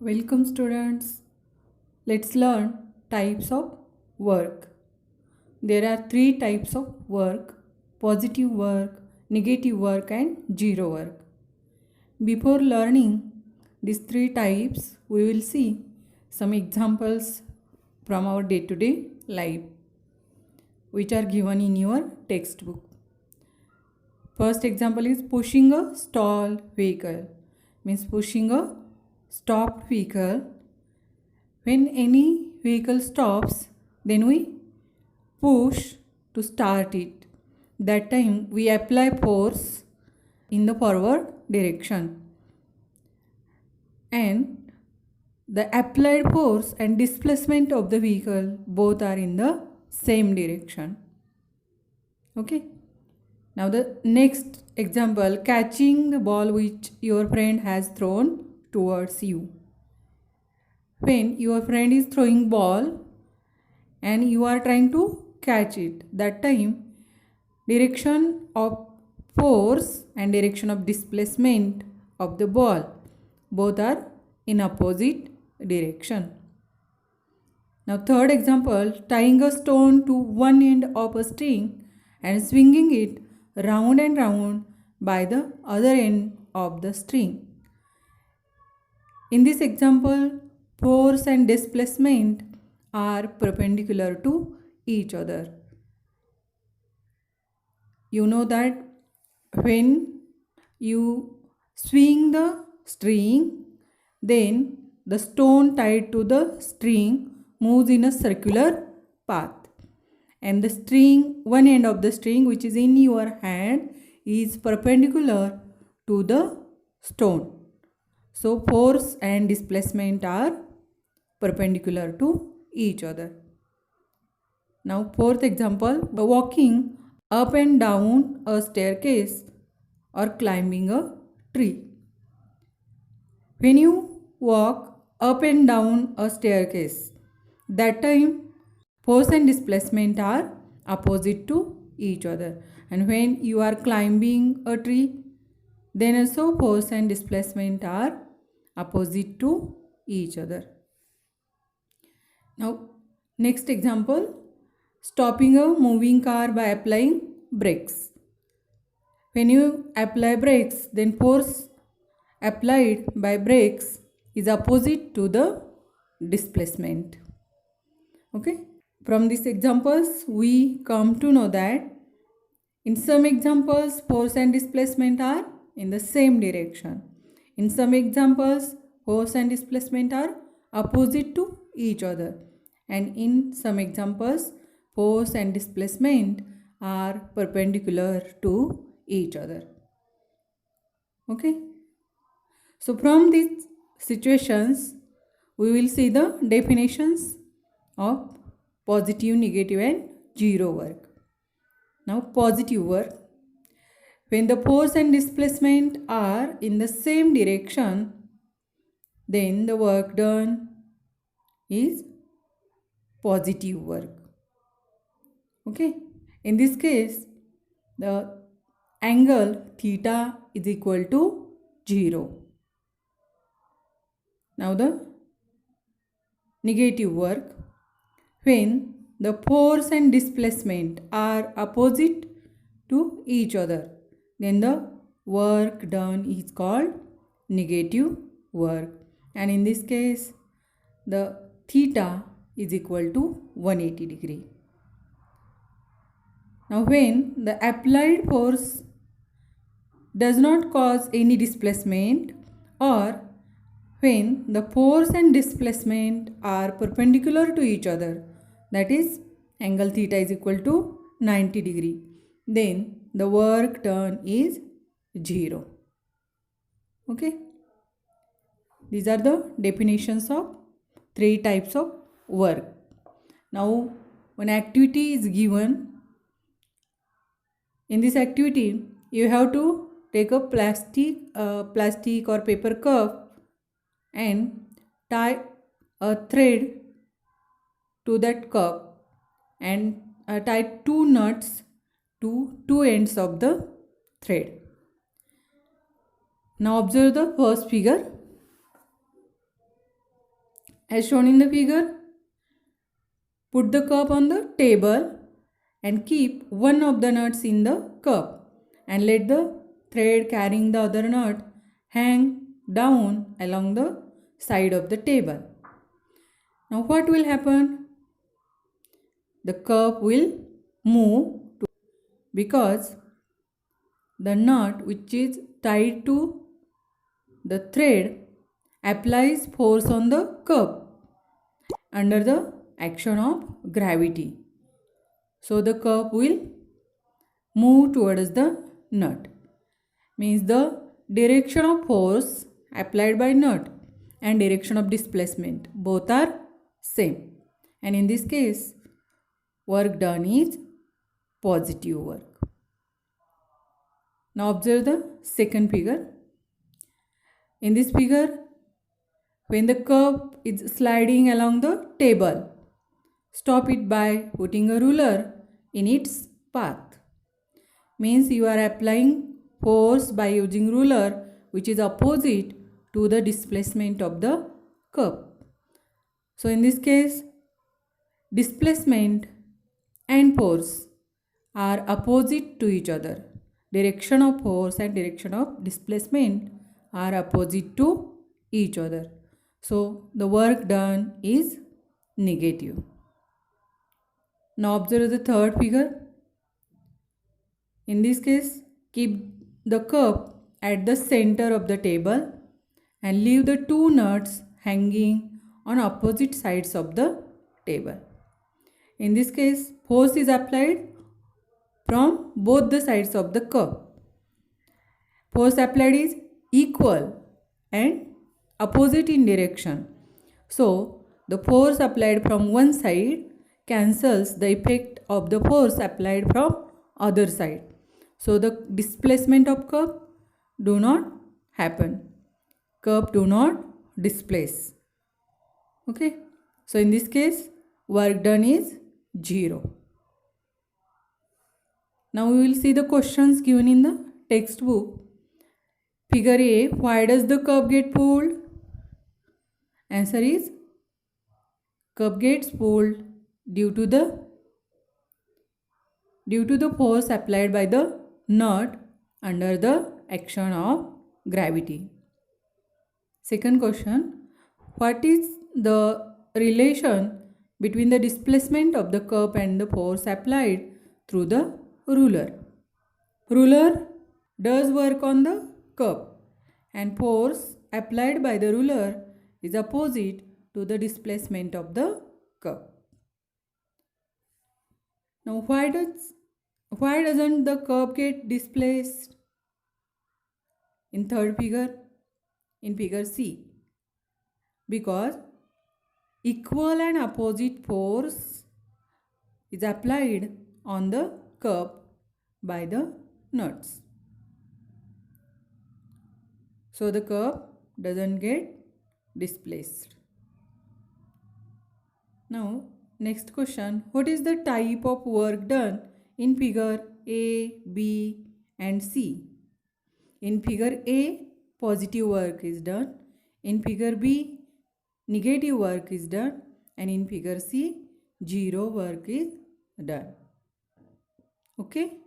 Welcome students. Let's learn types of work. There are three types of work: positive work, negative work and zero work. Before learning these three types, we will see some examples from our day-to-day life which are given in your textbook. First example is pushing a stalled vehicle. Means pushing a stopped vehicle. When any vehicle stops, then we push to start it. That time we apply force in the forward direction. And the applied force and displacement of the vehicle both are in the same direction. Okay. Now the next example, catching the ball which your friend has thrown towards you. When your friend is throwing ball and you are trying to catch it, that time direction of force and direction of displacement of the ball both are in opposite direction. Now third example, tying a stone to one end of a string and swinging it round and round by the other end of the string. In this example, force and displacement are perpendicular to each other. You know that when you swing the string, then the stone tied to the string moves in a circular path. And the string, one end of the string which is in your hand is perpendicular to the stone. So force and displacement are perpendicular to each other. Now fourth example, walking up and down a staircase or climbing a tree. When you walk up and down a staircase, that time force and displacement are opposite to each other. And when you are climbing a tree, then also force and displacement are opposite to each other. Now, next example, stopping a moving car by applying brakes. When you apply brakes, then force applied by brakes is opposite to the displacement. Okay. From these examples, we come to know that in some examples, force and displacement are in the same direction. In some examples, force and displacement are opposite to each other. And in some examples, force and displacement are perpendicular to each other. Okay. So from these situations, we will see the definitions of positive, negative and zero work. Now positive work. When the force and displacement are in the same direction, then the work done is positive work. Okay. In this case, the angle theta is equal to 0. Now the negative work. When the force and displacement are opposite to each other, then the work done is called negative work. And in this case, the theta is equal to 180 degree. Now when the applied force does not cause any displacement, or when the force and displacement are perpendicular to each other, that is angle theta is equal to 90 degree, then the work done is 0. Okay. These are the definitions of three types of work. Now one activity is given. In this activity, you have to take a plastic or paper cup and tie a thread to that cup and tie two nuts to two ends of the thread. Now observe the first figure. As shown in the figure, put the cup on the table and keep one of the nuts in the cup and let the thread carrying the other nut hang down along the side of the table. Now what will happen? The cup will move because the nut which is tied to the thread applies force on the cup under the action of gravity. So the cup will move towards the nut. Means the direction of force applied by nut and direction of displacement both are same. And in this case, work done is positive work. Now observe the second figure. In this figure, when the cup is sliding along the table, stop it by putting a ruler in its path. Means you are applying force by using ruler which is opposite to the displacement of the cup. So in this case, displacement and force are opposite to each other. Direction of force and direction of displacement are opposite to each other. So the work done is negative. Now observe the third figure. In this case, keep the cup at the center of the table and leave the two nuts hanging on opposite sides of the table. In this case, force is applied from both the sides of the cup. Force applied is equal and opposite in direction. So, the force applied from one side cancels the effect of the force applied from other side. So, the displacement of cup do not happen. Cup do not displace. Okay. So, in this case, work done is 0. Now we will see the questions given in the textbook. Figure A, why does the cup get pulled? Answer is, cup gets pulled due to the force applied by the nut under the action of gravity. Second question, what is the relation between the displacement of the cup and the force applied through the ruler? Ruler does work on the cup and force applied by the ruler is opposite to the displacement of the cup. Now why doesn't the cup get displaced? In third figure, in figure C, because equal and opposite force is applied on the cup by the nuts. So the cup doesn't get displaced. Now next question, what is the type of work done in figure A, B and C? In figure A, positive work is done. In figure B, negative work is done. And in figure C, 0 work is done. Okay.